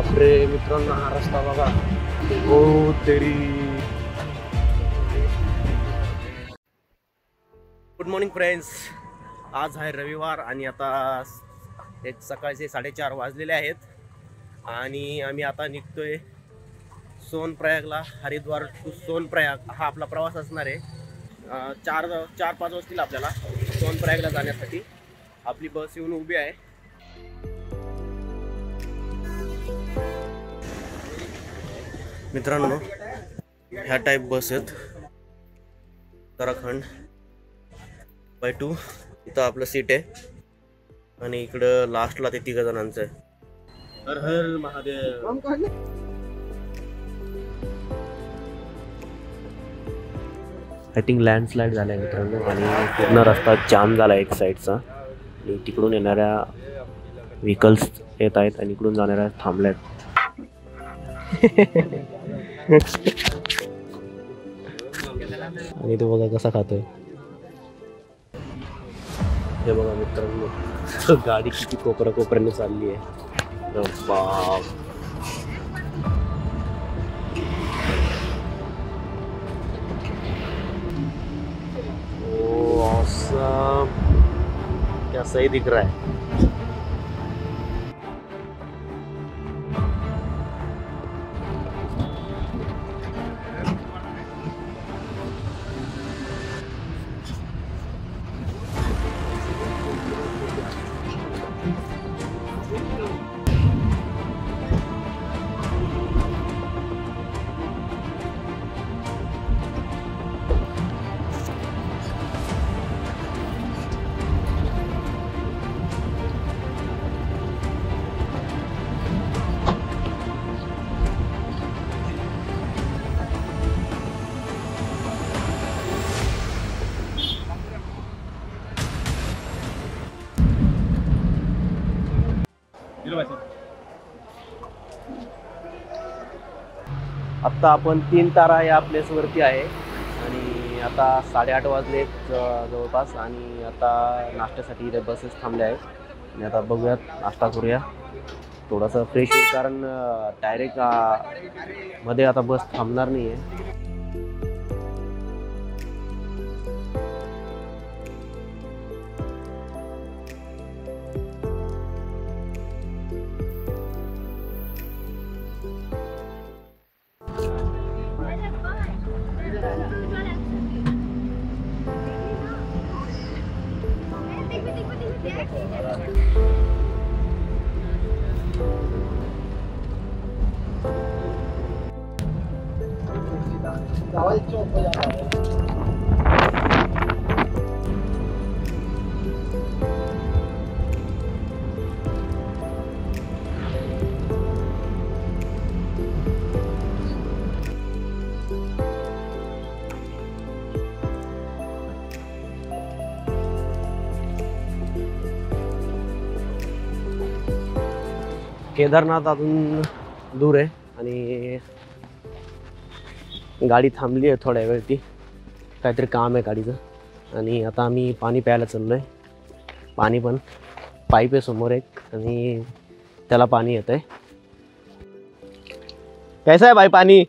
बापरे मित्रांनो, हा रस्ता बघा. हो तेरी. Good morning friends. आज आहे रविवार आणि आता एक सकाळचे 4:30 वाजलेले आहेत आणि आम्ही आता निघतोय सोनप्रयागला. हरिद्वार टू सोनप्रयाग हा आपला प्रवास असणार आहे. 4-5 वाजतील आपल्याला सोनप्रयागला जाण्यासाठी. आपली बस येऊन उभी आहे. मित्रांनो, ह्या टाईप बस आहेत. उत्तराखंड बाय 2. इथं आपलं सीट आहे आणि इकडं लास्टला ते 3 जणांचं आहे. हर हर महादेव. आय थिंक लँडस्लाईड झालाय मित्रांनो आणि पूर्ण रस्ता जाम झाला एक साईडचा आणि तिकडून येणाऱ्या व्हेकल्स येत आहेत आणि इकडून जाणाऱ्या थांबल्यात. आणि तो बघा कसा खातोय. हे बघा मित्रांनो, गाडी किती कोपऱ्याने चालली आहे. बाप. ओ ऑसम. क्या सही दिख रहा है. आत्ता आपण 3 तारा या प्लेसवरती आहे आणि आता 8:30 वाजले जवळपास आणि आता नाश्त्यासाठी इथे बसेस थांबल्या आहेत आणि आता बघूयात, नाश्ता करूया, थोडासा फ्रेश होईल कारण डायरेक्ट मध्ये आता बस थांबणार नाही आहे. केदारनाथ अजून दूर आहे आणि गाडी थांबली आहे थोड्या वेळती, काहीतरी काम आहे गाडीचं. आणि आता आम्ही पाणी प्यायला चाललो आहे. पाणी पण पाईप आहे समोर एक आणि त्याला पाणी येत आहे. कैसा आहे भाई पाणी?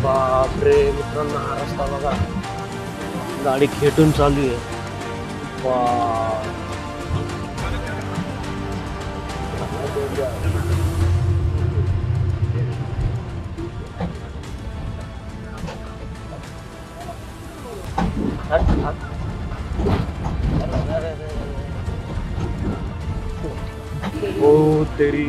बापरे मित्रांनो, हा रस्ता बघा, गाडी खेटून चालू आहे. ओ तेरी.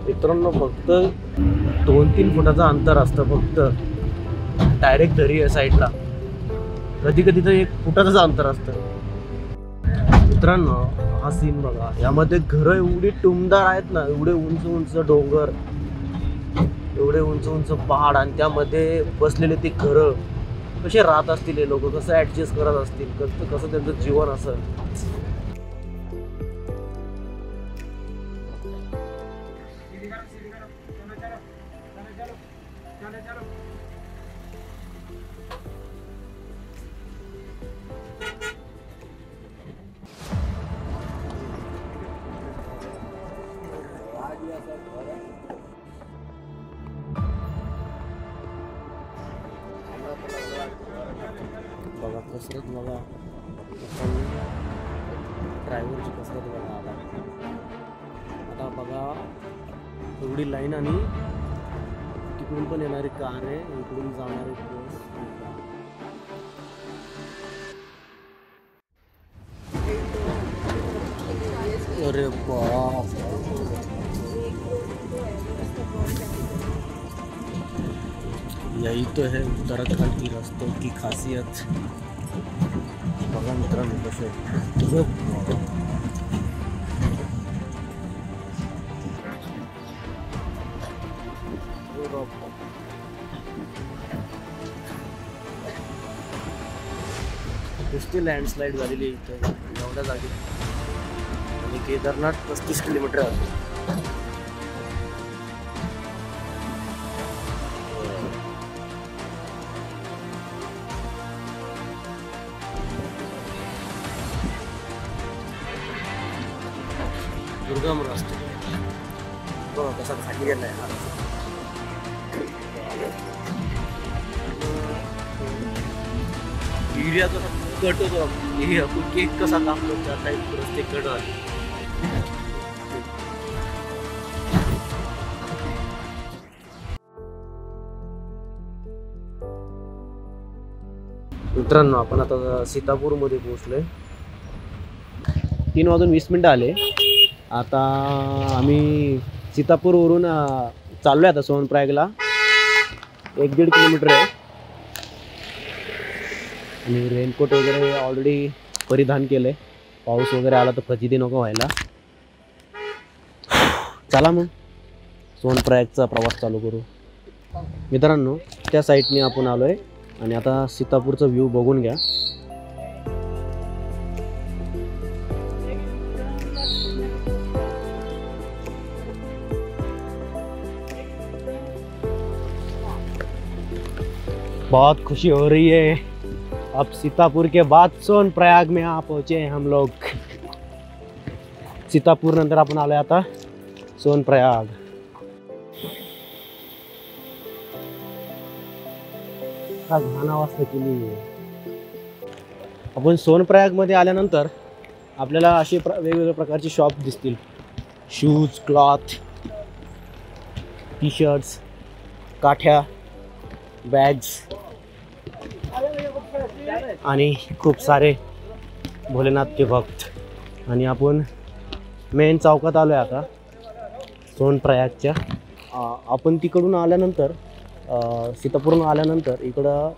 मित्रांनो, फक्त 2-3 फुटाचं अंतर असतं फक्त. डायरेक्ट दरी आहे साईडला. कधी कधी तर 1 फुटाचं अंतर असतं. मित्रांनो, हा सीन बघा. यामध्ये घरं एवढी टुमदार आहेत ना, एवढे उंच उंच डोंगर, एवढे उंच उंच पहाड आणि त्यामध्ये बसलेले ते घरं. कसे राहत असतील हे लोक, कसं ऍडजस्ट करत असतील, कसं त्यांचं जीवन असेल. बघा कसरत, बघा ड्रायव्हरची कसरत बघा. आता बघा एवढी लाईन आणि तिकडून पण येणारी कार आहे, इकडून जाणारी बस. अरे बाप, यही तो है उत्तराखंड की रास्तों की खासियत. बघा मित्रांनो कसं नुसती लँडस्लाईड झालेली इथं एवढ्या जागी. आणि केदारनाथ 35 किलोमीटर आहे. दुर्गम रस्ते बघा कसा खाली गेलाय हा. एरिया कसा कट होतो, केक कसा कापलो त्या टाईप रस्ते कट आले. मित्रांनो आपण आता सीतापूरमध्ये पोहोचलोय. 3:20 आले. आता आम्ही सीतापूरवरून चाललोय आता सोनप्रयागला. 1-1.5 किलोमीटर आहे. आणि रेनकोट वगैरे ऑलरेडी परिधान केलंय. पाऊस वगैरे आला तर फजिती नको व्हायला. चला मग सोनप्रयागचा प्रवास चालू करू. मित्रांनो त्या साईडने आपण आलोय आणि आता सीतापूरचा व्ह्यू बघून घ्या. बहुत खुशी हो रही है. अब सीतापुर के बाद सोनप्रयाग में आ पहुंचे हैं हम लोग. सीतापूर नंतर आपण आलोय आता सोनप्रयाग. का घाण अवस्था केली. आपण सोनप्रयाग मध्ये आल्यानंतर आपल्याला असे वेगवेगळ्या प्रकारचे शॉप दिसतील. शूज, क्लॉथ, टी शर्ट्स, काठ्या, बॅग्स आणि खूप सारे भोलेनाथचे भक्त. आणि आपण मेन चौकात आलोय आता सोनप्रयागच्या. आपण तिकडून आल्यानंतर सीतापूरहून आल्यानंतर इकडं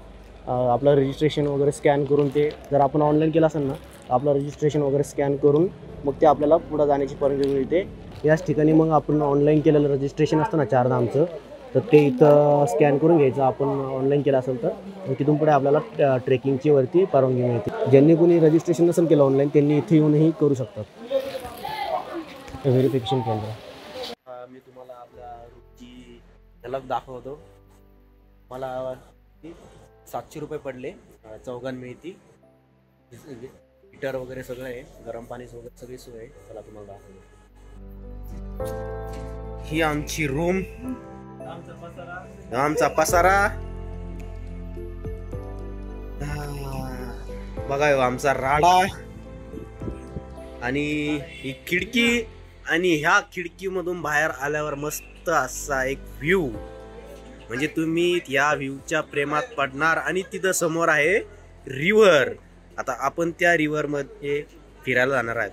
आपलं रजिस्ट्रेशन वगैरे स्कॅन करून, ते जर आपण ऑनलाईन केलं असेल ना आपलं रजिस्ट्रेशन वगैरे स्कॅन करून मग ते आपल्याला पुढं जाण्याची परवानगी मिळते. याच ठिकाणी मग आपण ऑनलाईन केलेलं रजिस्ट्रेशन असतं ना चारधामचं, तर ते इथं स्कॅन करून घ्यायचं आपण ऑनलाईन केलं असेल तर. मग तिथून पुढे आपल्याला ट्रेकिंगची वरती परवानगी मिळते. ज्यांनी कोणी रजिस्ट्रेशन नसेल केलं ऑनलाईन त्यांनी इथे येऊनही करू शकतात. व्हेरिफिकेशन केंद्र. मी तुम्हाला आपल्या रूटची झलक दाखवतो. मला 700 रुपये पडले. चौघां मिळती. हीटर वगैरे सगळं आहे, गरम पाणी वगैरे सगळी सोय आहे. चला तुम्हाला दाखवतो. ही आमची रूम, आमचा पसारा. बघा आमचा राडा आणि ही खिडकी. आणि ह्या खिडकीमधून बाहेर आल्यावर मस्त असा एक व्ह्यू. म्हणजे तुम्ही या व्ह्यूच्या प्रेमात पडणार. आणि तिथं समोर आहे रिव्हर. आता आपण त्या रिव्हर मध्ये फिरायला जाणार आहोत.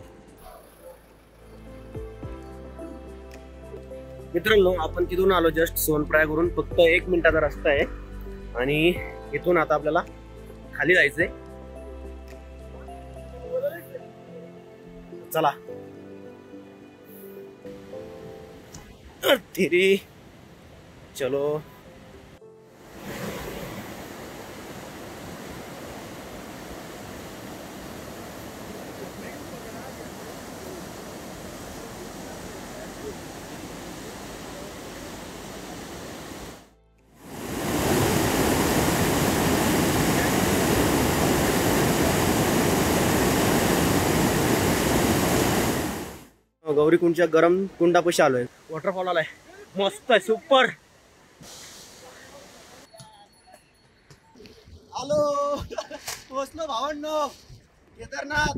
मित्रांनो आपण तिथून आलो जस्ट सोनप्रयागवरून. फक्त 1 मिनिटाचा रस्ता आहे. आणि इथून आता आपल्याला खाली जायचंय. चला. तेरी चलो. गौरीकुंडच्या गरम कुंडापाशी आलोय. वॉटरफॉल आलाय, मस्त आहे, सुपर. हॅलो पोहोचलो भावांनो केदारनाथ.